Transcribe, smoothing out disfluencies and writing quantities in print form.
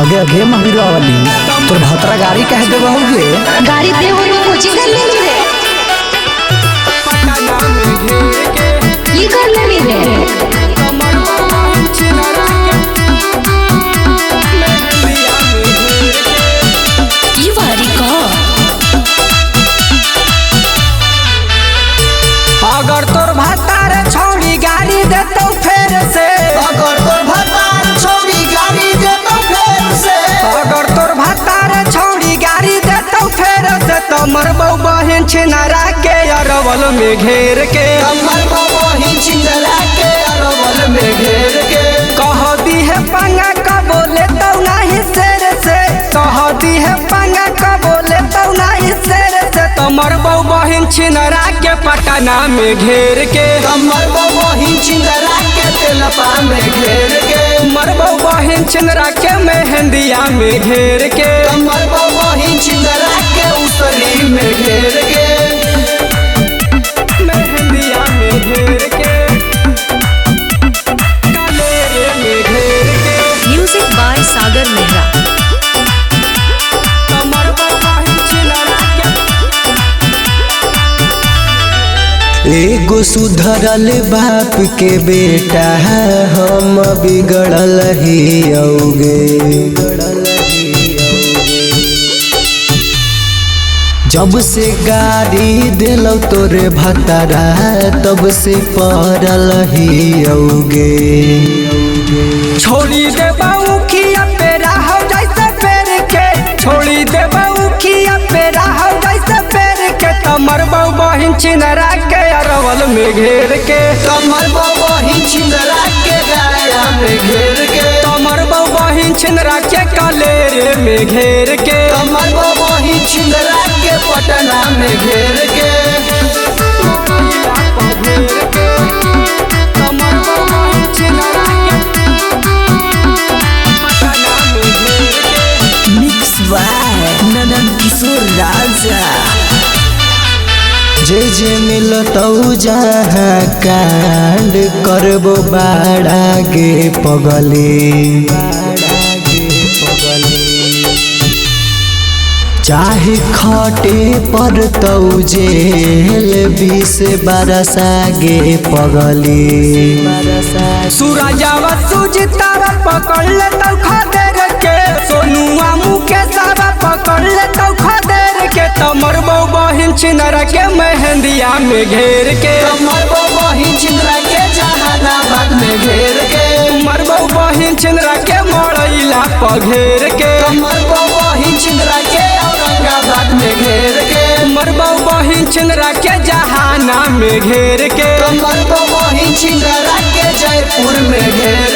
आगे आगे महिला वाली तोर भतरा गाड़ी कह दे बहुगे गाड़ी पे हो तो कोचिंग कर ले रे ये कर ले रे ये वारी का अगर तोर भतार छौड़ी गाड़ी देतो फेर से अगर तोर भतार छौड़ी गाड़ी देतो फेर से अगर तोर भतार छौड़ी गाड़ी देतो फेर से तो मरबौ बहिन छिनरा के अरवल में घेर के हमर बहिन छिनरा के अरवल में घेर के कह दी है पंगा का बोले तो नहीं शेर से कह दी है पंगा का बोले तो नहीं शेर से तो मरबौ बहिन छिनरा के पटना में घेर के हमर बहिन छिनरा के तेलपा में घेर के मरबौ बहिन छिनरा के मेहंदिया में घेर के हमर बहिन छिनरा के उसरी में घेर के मेहंदिया में घेर के कालेरे में घेर के म्यूजिक बाय सागर मेहरा तो मरबौ बहिन छिनरा के एगो सुधरल बाप के बेटा हम बिगड़ल ही औगे जब से गाड़ी दिलो तोरे भतरा तब से पड़ल ही औगे छोड़ी दे बाउखिया पेरा हो जैसे पेड़ के छोड़ी दे बाउखिया पेरा हो जैसे पेड़ के तमर बहिन छिनरा के अरवल में घेर के कमर बहिन छिनरा के गाया में घेर के तमर बहिन छिनरा के कलेरे में घेर के कमर बहिन छिनरा के पटना में घेर के तमर बहिन छिनरा के पटना में घेर के मिक्स बाय नंदन किशोर राजा जे मिलतौ जहाँ कांड करबो बाड़ा गे पगले चाहे खटे पड़तौ जेल 20 गे पगले सूरजावा सूझ तारा पकड़ ले तो खदेर के सोनुआ मुके सारा पकड़ ले तो खदेर के तमर बहिन छिनरा के मेहंदिया में घेर के कमर बहिन छिनरा के जहानाबाद में घेर के मर बहिन छिनरा के मड़ैला पर घेर के कमर बहिन छिनरा के औरंगाबाद में घेर के मर बहिन छिनरा के जहाना में घेर के कमर बहिन छिनरा के जयपुर में घेर